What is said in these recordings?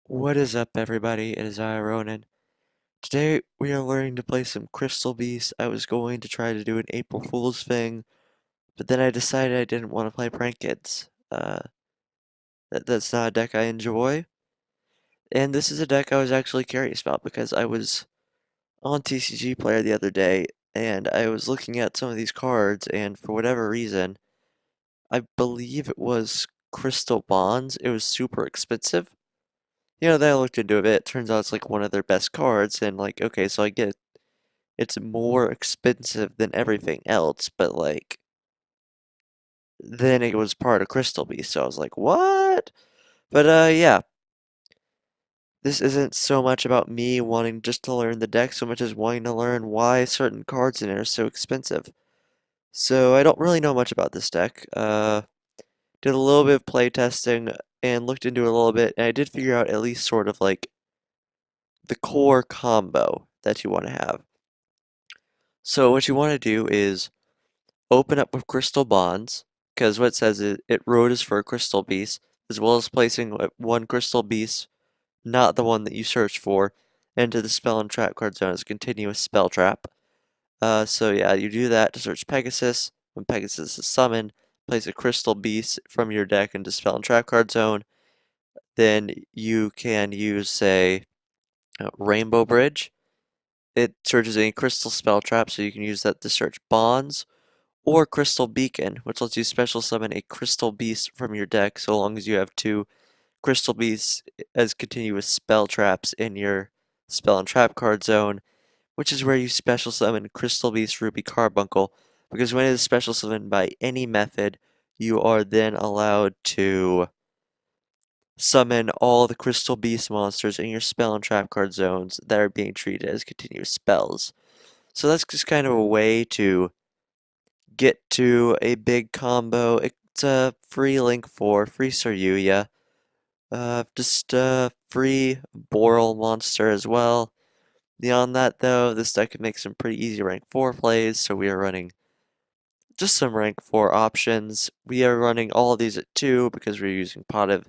What is up, everybody? It is I, Ronin. Today we are learning to play some Crystal Beast. I was going to try to do an April Fool's thing, but then I decided I didn't want to play Prank Kids. That's not a deck I enjoy, and this is a deck I was actually curious about because I was on TCG Player the other day, and I was looking at some of these cards, and for whatever reason, I believe it was Crystal Bonds. It was super expensive. Then I looked into it. It turns out it's like one of their best cards, and like, okay, so I get it's more expensive than everything else, but like then it was part of Crystal Beast, so I was like, what? But yeah, this isn't so much about me wanting just to learn the deck so much as wanting to learn why certain cards in it are so expensive. So I don't really know much about this deck. Did a little bit of play testing and looked into it a little bit, and I did figure out at least sort of like the core combo that you want to have. So what you want to do is open up with crystal bonds, because what it says is it rotas for a crystal beast, as well as placing one crystal beast, not the one that you searched for, into the spell and trap card zone as a continuous spell trap. So yeah, you do that to search Pegasus. When Pegasus is summoned, place a crystal beast from your deck into spell and trap card zone. Then you can use, say, Rainbow Bridge. It searches any crystal spell trap, so you can use that to search bonds. Or Crystal Beacon, which lets you special summon a Crystal Beast from your deck so long as you have two Crystal Beasts as continuous spell traps in your spell and trap card zone, which is where you special summon Crystal Beast Ruby Carbuncle, because when it is special summoned by any method, you are then allowed to summon all the Crystal Beast monsters in your spell and trap card zones that are being treated as continuous spells. So that's just kind of a way to get to a big combo. It's a free link for free saryuja. Just a free Boral monster as well. Beyond that, though, this deck can make some pretty easy rank 4 plays, so we are running just some rank 4 options. We are running all of these at 2 because we're using Pot of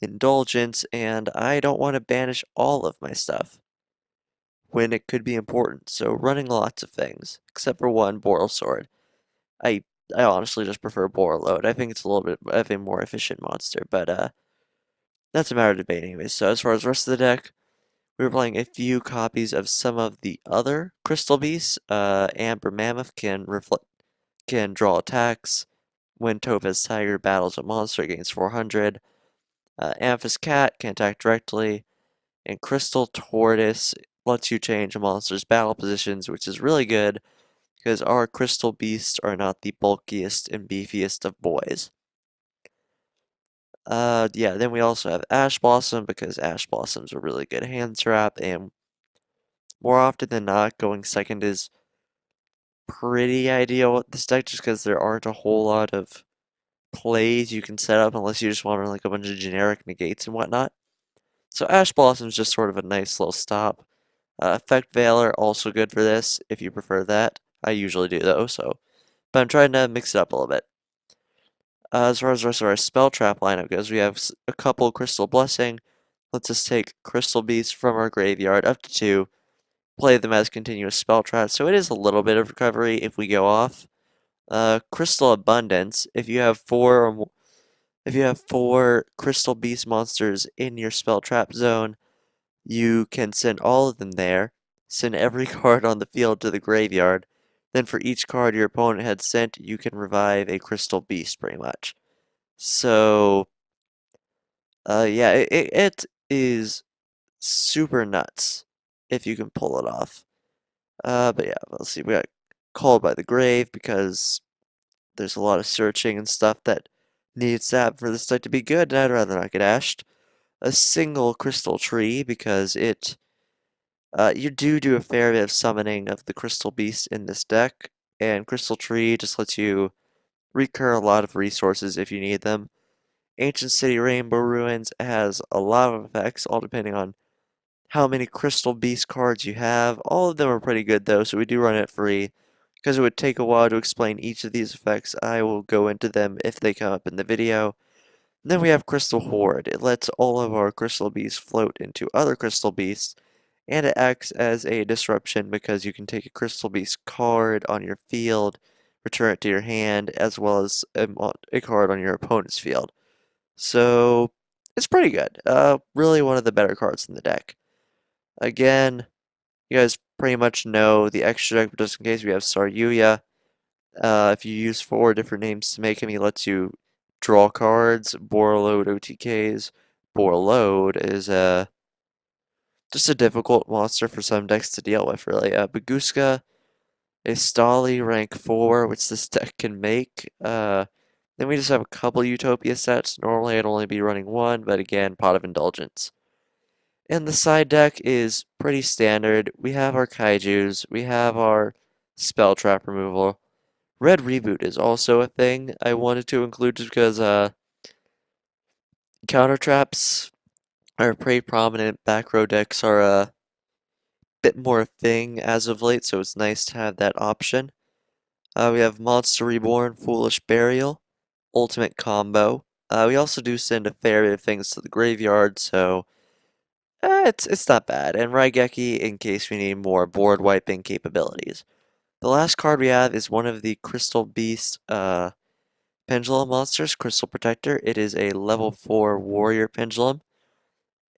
Indulgence, and I don't want to banish all of my stuff when it could be important, so running lots of things, except for one Boral Sword. I I honestly just prefer Borreload. I think it's a little bit of a more efficient monster, but that's a matter of debate anyway. So as far as the rest of the deck, we were playing a few copies of some of the other Crystal Beasts. Amber Mammoth can draw attacks. When Topaz Tiger battles a monster, it gains 400. Amethyst Cat can attack directly, and Crystal Tortoise lets you change a monster's battle positions, which is really good because our crystal beasts are not the bulkiest and beefiest of boys. Yeah, then we also have Ash Blossom because Ash Blossom's a really good hand trap, and more often than not, going second is pretty ideal with this deck just because there aren't a whole lot of plays you can set up unless you just want to run like a bunch of generic negates and whatnot. So Ash Blossom's just sort of a nice little stop. Effect Valor, also good for this if you prefer that. I usually do though, so. But I'm trying to mix it up a little bit. As far as the rest of our spell trap lineup goes, we have a couple Crystal Blessing. Let's just take Crystal Beasts from our graveyard up to 2, play them as continuous spell traps, so it is a little bit of recovery if we go off. Crystal Abundance, if you have 4 Crystal Beast monsters in your spell trap zone, you can send all of them there, send every card on the field to the graveyard, then for each card your opponent had sent, you can revive a Crystal Beast pretty much. So, yeah, it is super nuts if you can pull it off. But yeah, let's see. We got Called by the Grave because there's a lot of searching and stuff that needs to happen for this deck to be good, and I'd rather not get ashed. A single Crystal Tree because you do a fair bit of summoning of the Crystal Beast in this deck, and Crystal Tree just lets you recur a lot of resources if you need them. Ancient City Rainbow Ruins has a lot of effects, all depending on how many Crystal Beast cards you have. All of them are pretty good though, so we do run it free. Because it would take a while to explain each of these effects, I will go into them if they come up in the video. Then we have Crystal Horde. It lets all of our crystal beasts float into other crystal beasts, and it acts as a disruption because you can take a crystal beast card on your field, return it to your hand, as well as a card on your opponent's field. So it's pretty good. Really one of the better cards in the deck. Again, you guys pretty much know the extra deck, but just in case we have Saryuja. If you use 4 different names to make him, he lets you draw cards, bore load OTKs. Bore load is just a difficult monster for some decks to deal with, really. Baguska, a Stali rank 4, which this deck can make. Then we just have a couple Utopia sets. Normally I'd only be running one, but again, Pot of Indulgence. And the side deck is pretty standard. We have our Kaijus, we have our Spell Trap removal. Red Reboot is also a thing I wanted to include just because counter traps are pretty prominent. Back row decks are a bit more a thing as of late, so it's nice to have that option. We have Monster Reborn, Foolish Burial, Ultimate Combo. We also do send a fair bit of things to the graveyard, so it's not bad. And Raigeki in case we need more board wiping capabilities. The last card we have is one of the Crystal Beast Pendulum monsters, Crystal Protector. It is a level 4 warrior pendulum,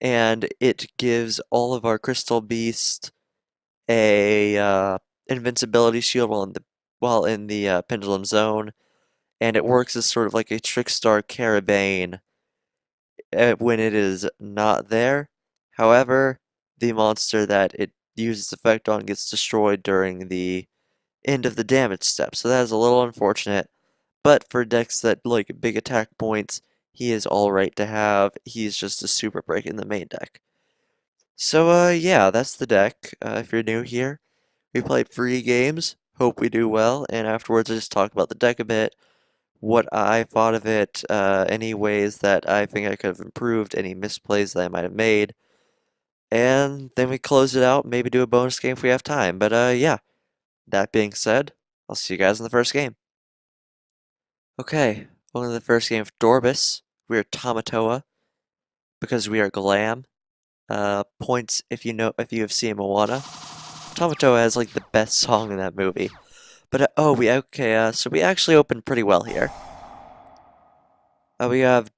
and it gives all of our Crystal Beast a invincibility shield while in the pendulum zone, and it works as sort of like a Trickstar Carabane when it is not there. However, the monster that it uses effect on gets destroyed during the end of the damage step, so that is a little unfortunate. But for decks that like big attack points, he is alright to have. He's just a super break in the main deck. So yeah, that's the deck. If you're new here, we play free games. Hope we do well, and afterwards I just talk about the deck a bit, what I thought of it, any ways that I think I could have improved, any misplays that I might have made, and then we close it out, maybe do a bonus game if we have time. But yeah, that being said, I'll see you guys in the first game. Okay, welcome to the first game of Dorbus. We are Tamatoa because we are glam. Points if you have seen Moana. Tamatoa has like the best song in that movie. But so we actually opened pretty well here. We have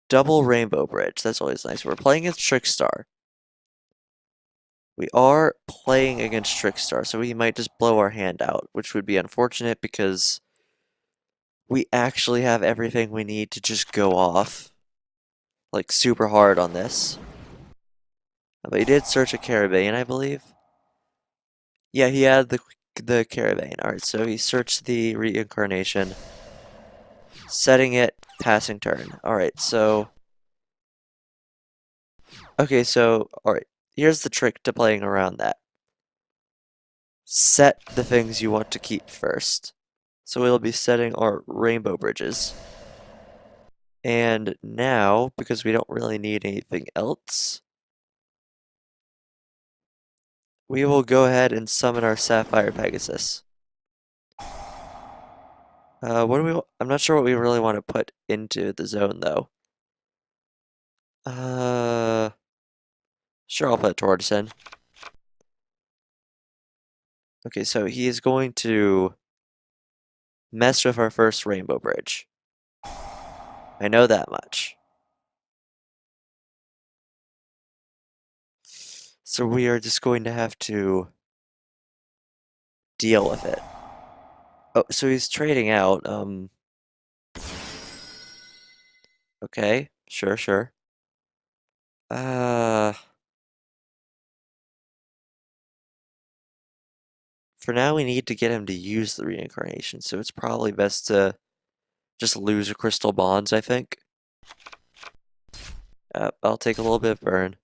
double Rainbow Bridge. That's always nice. We're playing against Trickstar. We are playing against Trickstar, so we might just blow our hand out, which would be unfortunate because we actually have everything we need to just go off like super hard on this. But he did search a Carabane, I believe. Yeah, he had the Carabane. Alright, so he searched the reincarnation, setting it, passing turn. Alright, so alright. Here's the trick to playing around that. Set the things you want to keep first. So we'll be setting our rainbow bridges. And now, because we don't really need anything else, we will go ahead and summon our Sapphire Pegasus. I'm not sure what we really want to put into the zone though. Sure, I'll put a tortoise in. Okay, so he is going to mess with our first rainbow bridge. I know that much. So we are just going to have to deal with it. Oh, so he's trading out, okay, sure. Uh, for now we need to get him to use the reincarnation, so it's probably best to just lose a crystal bonds, I think. I'll take a little bit of burn.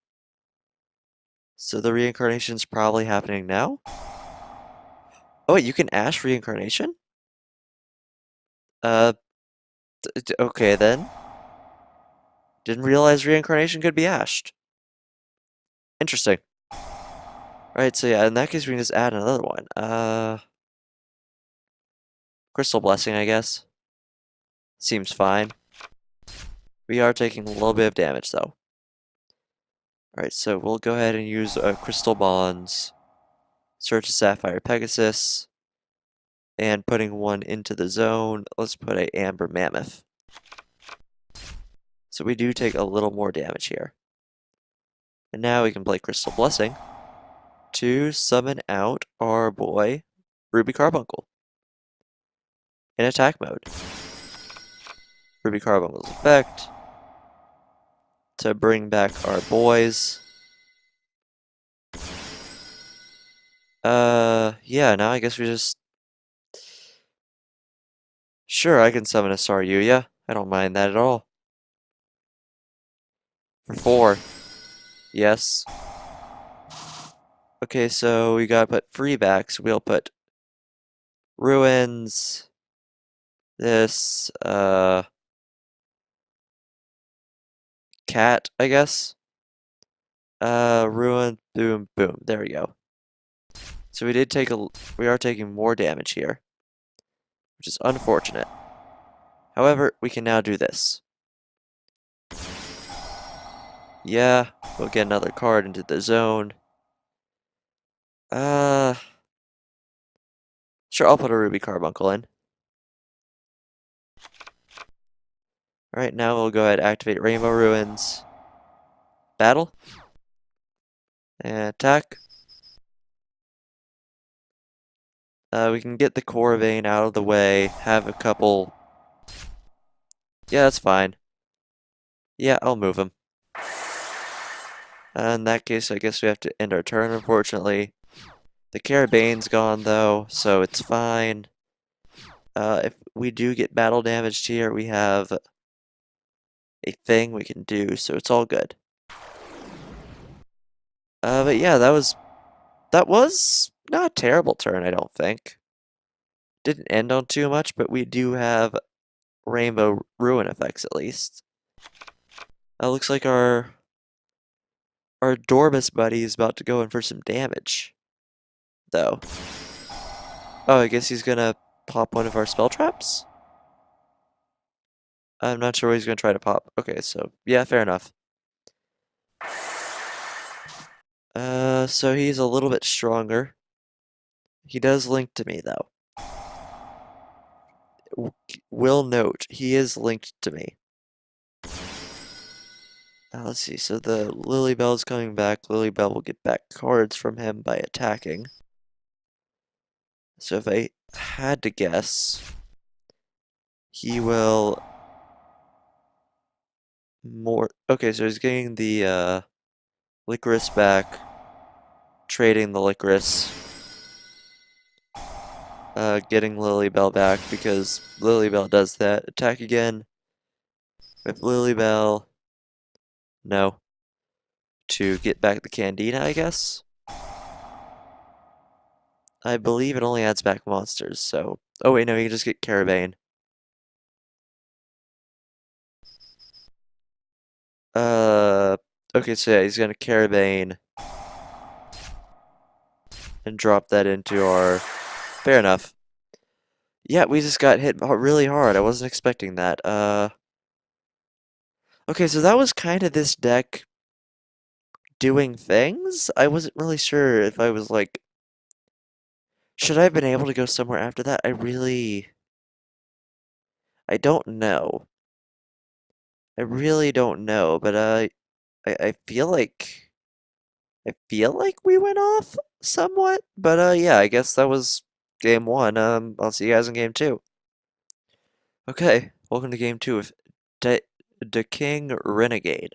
So the reincarnation's probably happening now? Oh wait, you can ash reincarnation? Uh, okay then. Didn't realize reincarnation could be ashed. Interesting. Alright, so yeah, in that case we can just add another one. Crystal Blessing, I guess. Seems fine. We are taking a little bit of damage though. Alright, so we'll go ahead and use Crystal Bonds, search a Sapphire Pegasus, and putting one into the zone. Let's put a Amber Mammoth. So we do take a little more damage here. And now we can play Crystal Blessing to summon out our boy, Ruby Carbuncle, in attack mode. Ruby Carbuncle's effect to bring back our boys. Yeah, now I guess we just... Sure, I can summon a Saryuja. I don't mind that at all. For 4. Yes. Okay, so we gotta put free back, so we'll put Ruins, this, Cat, I guess. Ruin, boom, boom. There we go. So we are taking more damage here, which is unfortunate. However, we can now do this. Yeah, we'll get another card into the zone. Sure, I'll put a Ruby Carbuncle in. Alright, now we'll go ahead and activate Rainbow Ruins. Battle. And attack. We can get the Corvain out of the way, have a couple... Yeah, that's fine. Yeah, I'll move him. In that case, I guess we have to end our turn, unfortunately. The Carabane's gone, though, so it's fine. If we do get battle damaged here, we have a thing we can do, so it's all good. But yeah, that was not a terrible turn, I don't think. Didn't end on too much, but we do have Rainbow Ruin effects at least. Looks like our Dormus buddy is about to go in for some damage, though. Oh, I guess he's gonna pop one of our spell traps? I'm not sure what he's gonna try to pop. Okay, so yeah, fair enough. So he's a little bit stronger. He does link to me, though. Will note, he is linked to me. Let's see, so the Lilybell's coming back. Lilybell will get back cards from him by attacking. So if I had to guess, he will more... Okay, so he's getting the Licorice back, trading the Licorice, getting Lilybell back because Lilybell does that. Attack again with Lilybell. No. To get back the Candida, I guess? I believe it only adds back monsters, so... Oh wait, no, you can just get Carabane. Okay, so yeah, he's gonna Carabane and drop that into our... Fair enough. Yeah, we just got hit really hard. I wasn't expecting that. Okay, so that was kind of this deck doing things? I wasn't really sure if I was like... Should I have been able to go somewhere after that? I don't know. I really don't know, but I feel like... I feel like we went off somewhat, but yeah, I guess that was game 1. I'll see you guys in game 2. Okay, welcome to game 2 of the King Renegade.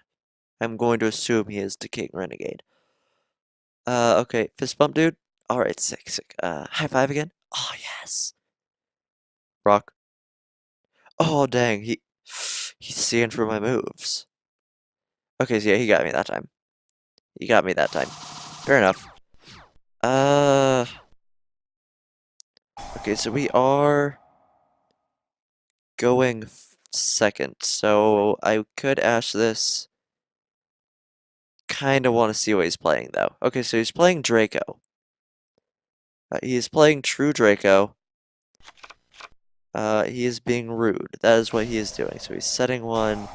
I'm going to assume he is the King Renegade. Okay, fist bump, dude. Alright, sick, sick. High five again. Oh, yes. Rock. Oh, dang, he's seeing through my moves. Okay, so yeah, he got me that time. He got me that time. Fair enough. Okay, so we are going second, so I could ash this. Kinda want to see what he's playing, though. Okay, so he's playing Draco. He is playing True Draco. He is being rude. That is what he is doing. So he's setting one.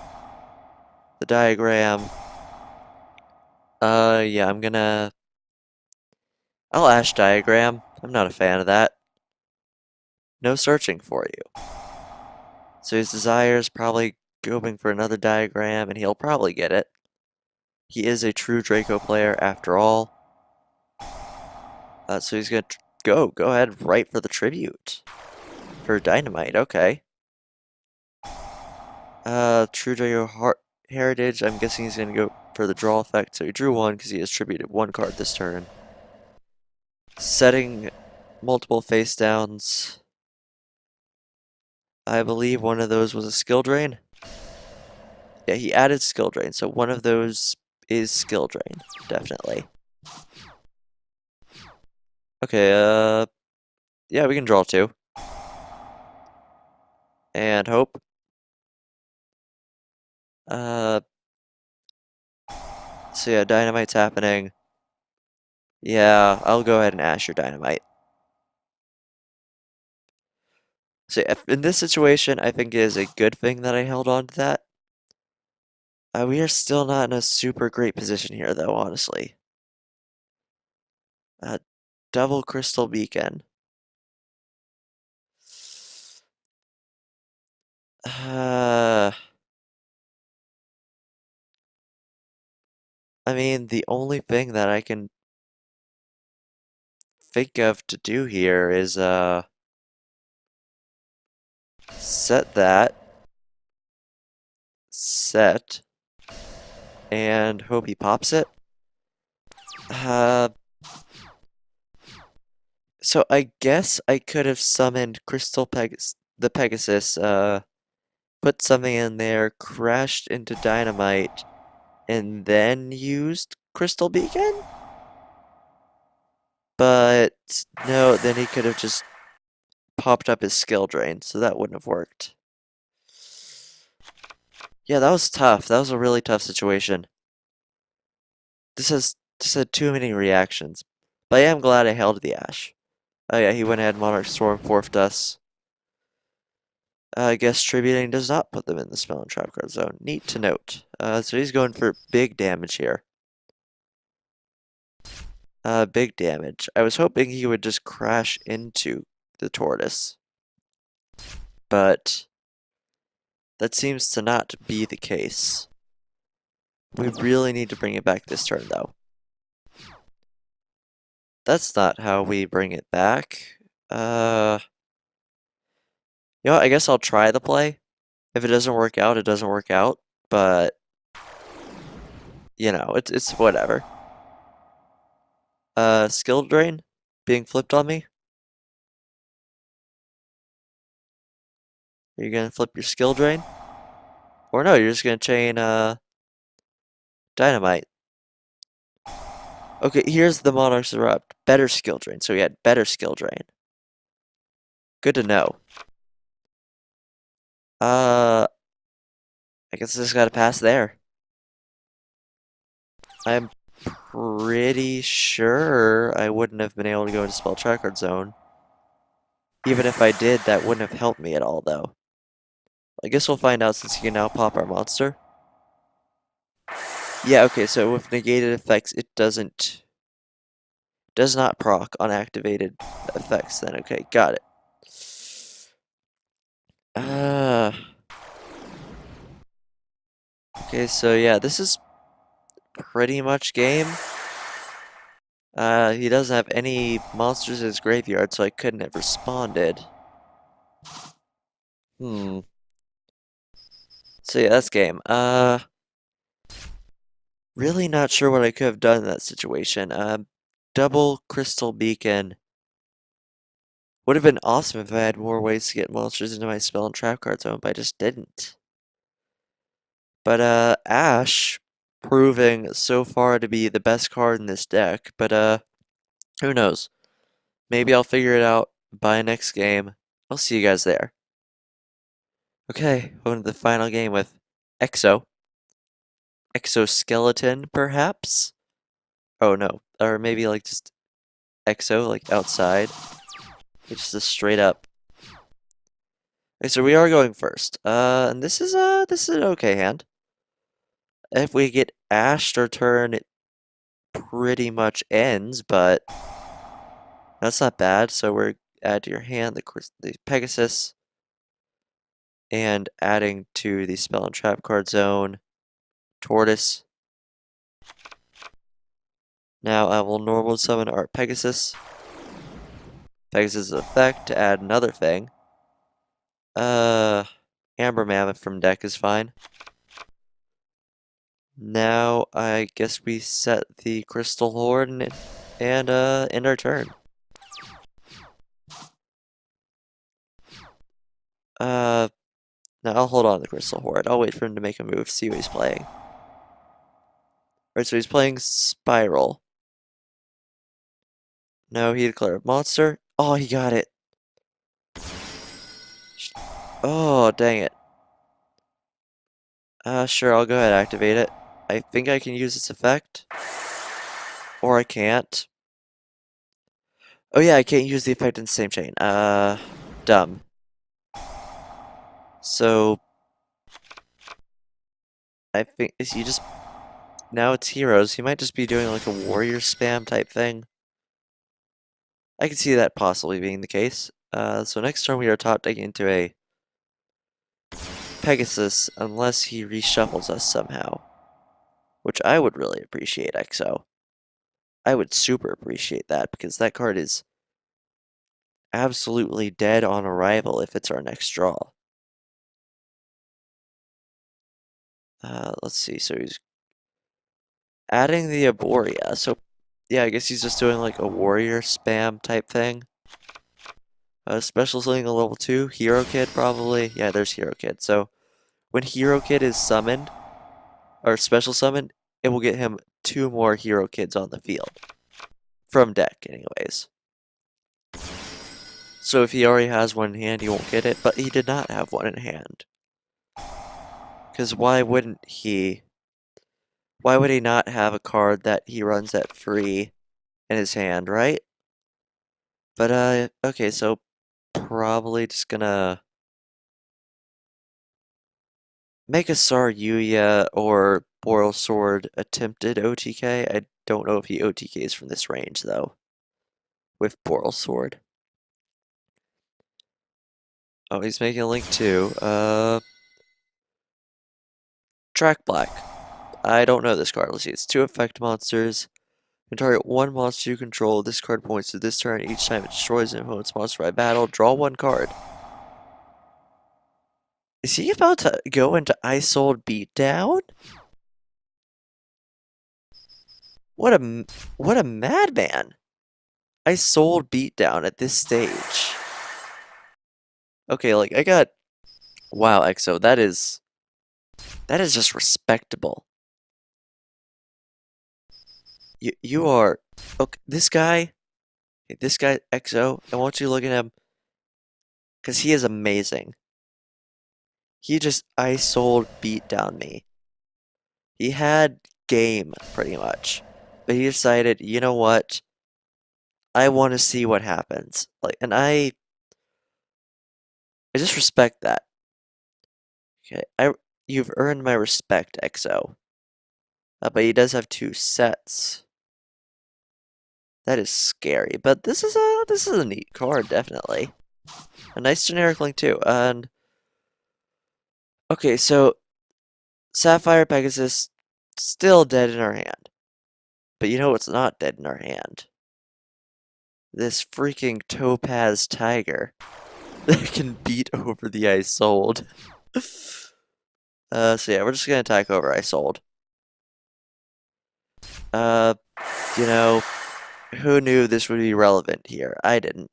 the diagram. Yeah, I'll Ash diagram. I'm not a fan of that. No searching for you. So his desire is probably going for another diagram, and he'll probably get it. He is a true Draco player after all. So he's gonna go ahead, right for the tribute. For dynamite, okay. True Draco heritage, I'm guessing he's gonna go for the draw effect, so he drew one because he has tributed one card this turn. Setting multiple face downs. I believe one of those was a skill drain. Yeah, he added skill drain, so one of those is skill drain, definitely. Okay, yeah, we can draw two. And hope. So yeah, dynamite's happening. Yeah, I'll go ahead and ash your dynamite. So in this situation, I think it is a good thing that I held on to that. We are still not in a super great position here, though, honestly. Double crystal beacon. I mean, the only thing that I can think of to do here is, set that, set, and hope he pops it. So I guess I could have summoned the Pegasus, put something in there, crashed into dynamite, and then used Crystal Beacon? But no, then he could have just popped up his skill drain, so that wouldn't have worked. Yeah, that was tough. That was a really tough situation. This had too many reactions. But I am glad I held the Ash. Oh yeah, he went ahead and Monarch Storm forfed us. I guess tributing does not put them in the spell and trap card zone. Neat to note. So he's going for big damage here. Big damage. I was hoping he would just crash into the tortoise. But that seems to not be the case. We really need to bring it back this turn, though. That's not how we bring it back. You know what, I guess I'll try the play. If it doesn't work out, it doesn't work out. But, you know, it's whatever. Skill drain being flipped on me. Are you gonna flip your skill drain? Or no, you're just gonna chain, dynamite. Okay, here's the Monarch's Erupt. Better skill drain. So we had better skill drain. Good to know. I guess I just gotta pass there. I'm pretty sure I wouldn't have been able to go into Spell Tracker Zone. Even if I did, that wouldn't have helped me at all, though. I guess we'll find out since he can now pop our monster. Yeah, okay, so with negated effects, it does not proc on activated effects then. Okay, got it. Okay, so yeah, this is pretty much game. He doesn't have any monsters in his graveyard, so I couldn't have responded. So yeah, that's game. Really not sure what I could have done in that situation. Double Crystal Beacon would have been awesome if I had more ways to get monsters into my spell and trap card zone, but I just didn't. But, Ash proving so far to be the best card in this deck, but, who knows? Maybe I'll figure it out by next game. I'll see you guys there. Okay, on to the final game with Exoskeleton, perhaps? Oh no, or maybe like just Exo, like outside. It's just a straight up. Okay, so we are going first. And this is an okay hand. If we get ashed, our turn it pretty much ends, but that's not bad. So we're add to your hand the Pegasus, and adding to the spell and trap card zone, Tortoise. Now I will normal summon our Pegasus. Pegasus effect to add another thing. Amber Mammoth from deck is fine. Now I guess we set the Crystal Horde and end our turn. Now I'll hold on to the Crystal Horde. I'll wait for him to make a move, see what he's playing. Alright, so he's playing Spiral. No, he declared a monster. Oh, he got it. Oh, dang it. Sure, I'll go ahead and activate it. I think I can use its effect. Or I can't. Oh yeah, I can't use the effect in the same chain. Dumb. So, I think, is he just... Now it's heroes. He might just be doing like a warrior spam type thing. I can see that possibly being the case. So next turn we are top decking into a Pegasus unless he reshuffles us somehow. Which I would really appreciate, XO. I would super appreciate that because that card is absolutely dead on arrival if it's our next draw. Let's see, so he's adding the Arborea. So yeah, I guess he's just doing like a warrior spam type thing. Special Sling a level 2, Hero Kid probably. Yeah, there's Hero Kid. So when Hero Kid is summoned, or special summoned, it will get him 2 more Hero Kids on the field. From deck, anyways. So if he already has one in hand, he won't get it, but he did not have one in hand. Because why wouldn't he? Why would he not have a card that he runs at free in his hand, right? But, okay, so probably just gonna make a Saryuja or Boral Sword attempted OTK. I don't know if he OTKs from this range, though, with Boral Sword. Oh, he's making a link too. Track Black. I don't know this card. Let's see. It's 2 effect monsters. You can target 1 monster you control. This card points to this turn. Each time it destroys an opponent's monster by battle, draw 1 card. Is he about to go into Isold Beatdown? What a madman! Isold Beatdown at this stage. Okay, like I got wow, XO, that is just respectable. You are okay, this guy XO, I want you to look at him because he is amazing. He just Isold Beatdown me. He had game pretty much. But he decided, you know what? I want to see what happens. Like, and I just respect that. Okay, you've earned my respect, XO. But he does have 2 sets. That is scary, but this is a neat card, definitely. A nice generic link too. And okay, so Sapphire Pegasus still dead in our hand. But you know what's not dead in our hand? This freaking Topaz Tiger that can beat over the Isold. So yeah, we're just gonna attack over Isold. You know, who knew this would be relevant here? I didn't.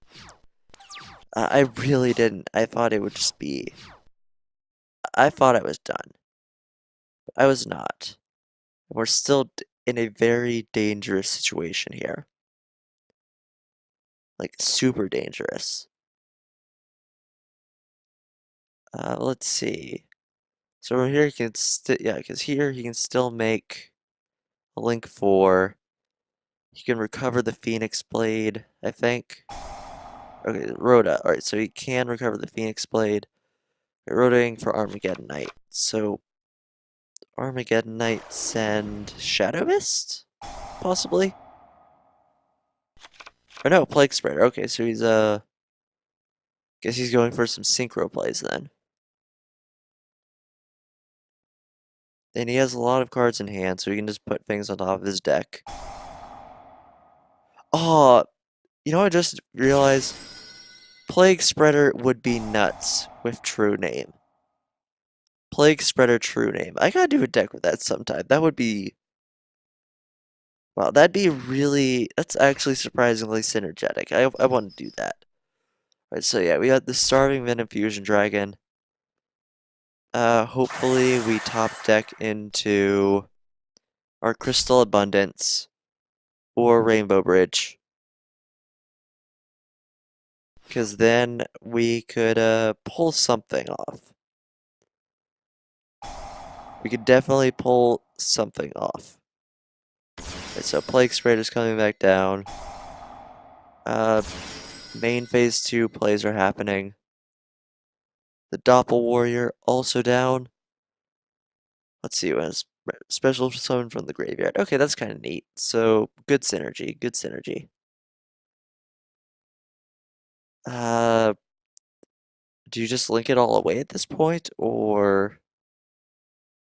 I really didn't. I thought it would just be... I thought I was done. I was not. We're still in a very dangerous situation here. Like, super dangerous. Let's see. So from here, he can yeah, because here he can still make a link for... He can recover the Phoenix Blade, I think. Okay, Rhoda. Alright, so he can recover the Phoenix Blade. Rotating for Armageddon Knight. So, Armageddon Knights and Shadow Mist? Possibly? Or no, Plague Spreader. Okay, so he's guess he's going for some synchro plays then. And he has a lot of cards in hand, so he can just put things on top of his deck. Oh, you know, I just realized Plague Spreader would be nuts with True Name. Plague Spreader True Name. I gotta do a deck with that sometime. That would be... Wow, that'd be really... That's actually surprisingly synergetic. I want to do that. Alright, so yeah, we got the Starving Venom Fusion Dragon. Hopefully we top deck into our Crystal Abundance or Rainbow Bridge. Because then we could pull something off. We could definitely pull something off. Right, so Plague Spreader's coming back down. Main phase 2 plays are happening. The Doppel Warrior also down. Let's see, when special summon from the graveyard. Okay, that's kind of neat. So good synergy, good synergy. Do you just link it all away at this point, or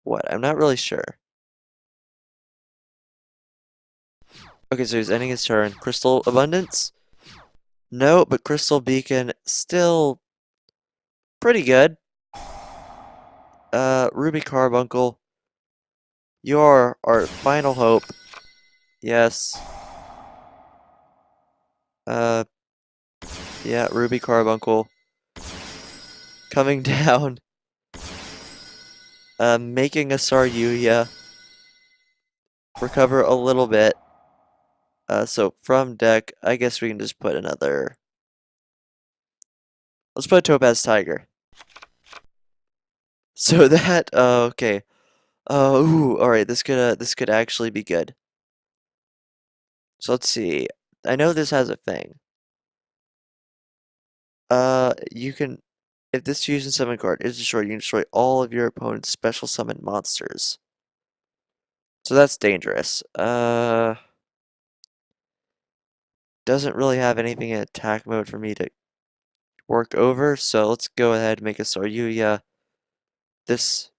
what? I'm not really sure. Okay, so he's ending his turn. Crystal Abundance? No, but Crystal Beacon still pretty good. Ruby Carbuncle, you're our final hope. Yes. Yeah, Ruby Carbuncle coming down. Making a saryuja recover a little bit. So from deck, I guess we can just put another. Let's put a Topaz Tiger. So that, okay. Ooh, alright, this could actually be good. So let's see. I know this has a thing. You can, if this fusion summon card is destroyed, you can destroy all of your opponent's special summon monsters. So that's dangerous. Doesn't really have anything in attack mode for me to work over, so let's go ahead and make a Saryuja. This,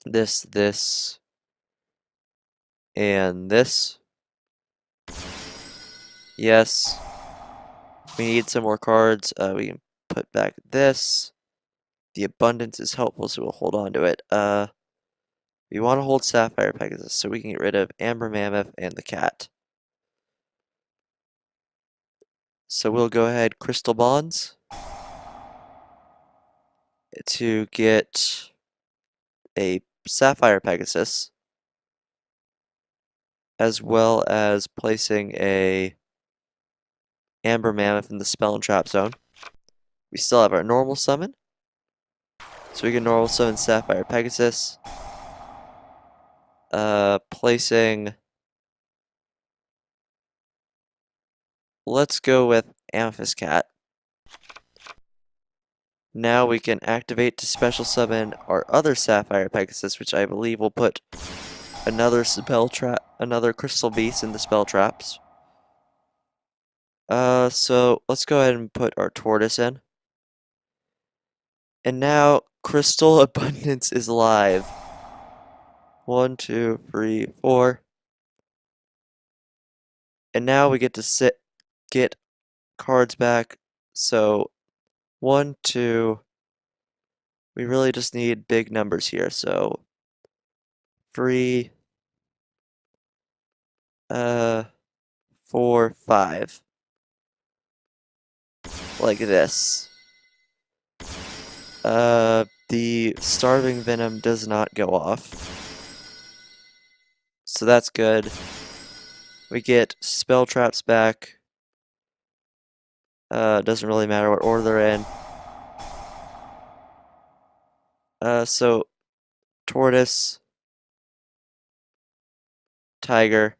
this, and this. Yes. We need some more cards. We can put back this. The abundance is helpful, so we'll hold on to it. We want to hold Sapphire Pegasus, so we can get rid of Amber Mammoth and the cat. So we'll go ahead Crystal Bonds to get a Sapphire Pegasus, as well as placing a Amber Mammoth in the Spell and Trap Zone. We still have our normal summon, so we can normal summon Sapphire Pegasus. Placing... Let's go with Amethyst Cat. Now we can activate to special summon our other Sapphire Pegasus, which I believe will put another another Crystal Beast in the spell traps. So let's go ahead and put our Tortoise in. And now Crystal Abundance is live. 1, 2, 3, 4. And now we get to get cards back. So 1, 2. We really just need big numbers here. So 3, 4, 5. Like this. The Starving Venom does not go off. So that's good. We get spell traps back. Doesn't really matter what order they're in. So Tortoise, Tiger,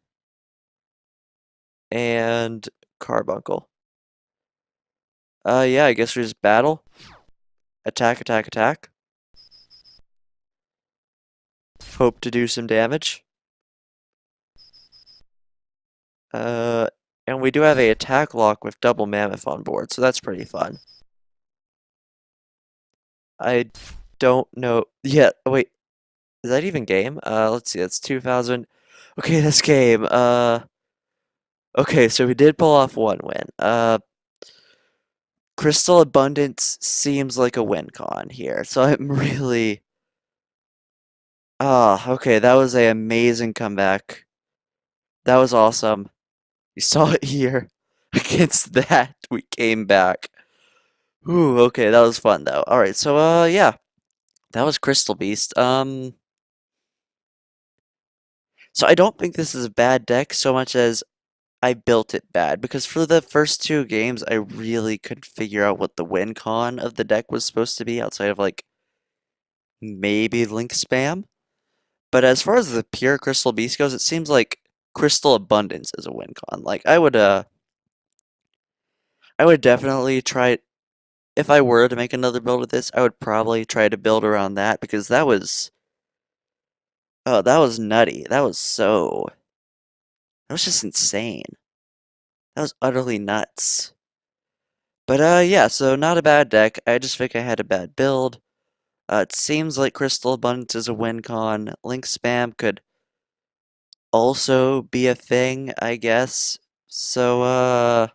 and Carbuncle. Yeah, I guess we just battle. Attack, attack, attack. hope to do some damage. Uh, and we do have a attack lock with double mammoth on board, so that's pretty fun. I don't know. Yeah, wait, is that even game? Let's see, that's 2000. Okay, this game. Okay, so we did pull off one win. Crystal Abundance seems like a win con here, so I'm really. Ah, okay, that was an amazing comeback. That was awesome. You saw it here. Against that, we came back. Ooh, okay, that was fun though. All right, so yeah, that was Crystal Beast. So I don't think this is a bad deck so much as I built it bad because for the first two games I really couldn't figure out what the win con of the deck was supposed to be outside of like maybe Link spam. But as far as the pure Crystal Beast goes, it seems like Crystal Abundance is a win con. Like I would definitely try. If I were to make another build of this, I would probably try to build around that because that was, oh, that was nutty. That was just insane. That was utterly nuts. But yeah, so not a bad deck. I just think I had a bad build. It seems like Crystal Abundance is a win con. Link spam could also be a thing, I guess. So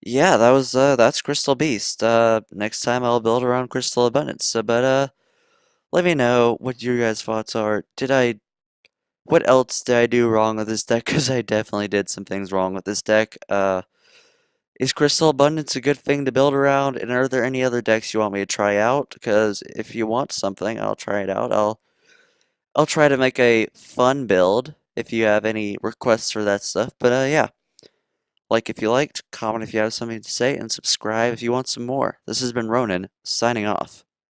yeah, that's Crystal Beast. Next time I'll build around Crystal Abundance. But let me know what your guys' thoughts are. What else did I do wrong with this deck? Because I definitely did some things wrong with this deck. Is Crystal Abundance a good thing to build around? And are there any other decks you want me to try out? Because if you want something, I'll try it out. I'll try to make a fun build if you have any requests for that stuff. But yeah, like if you liked, comment if you have something to say, and subscribe if you want some more. This has been Ronin, signing off.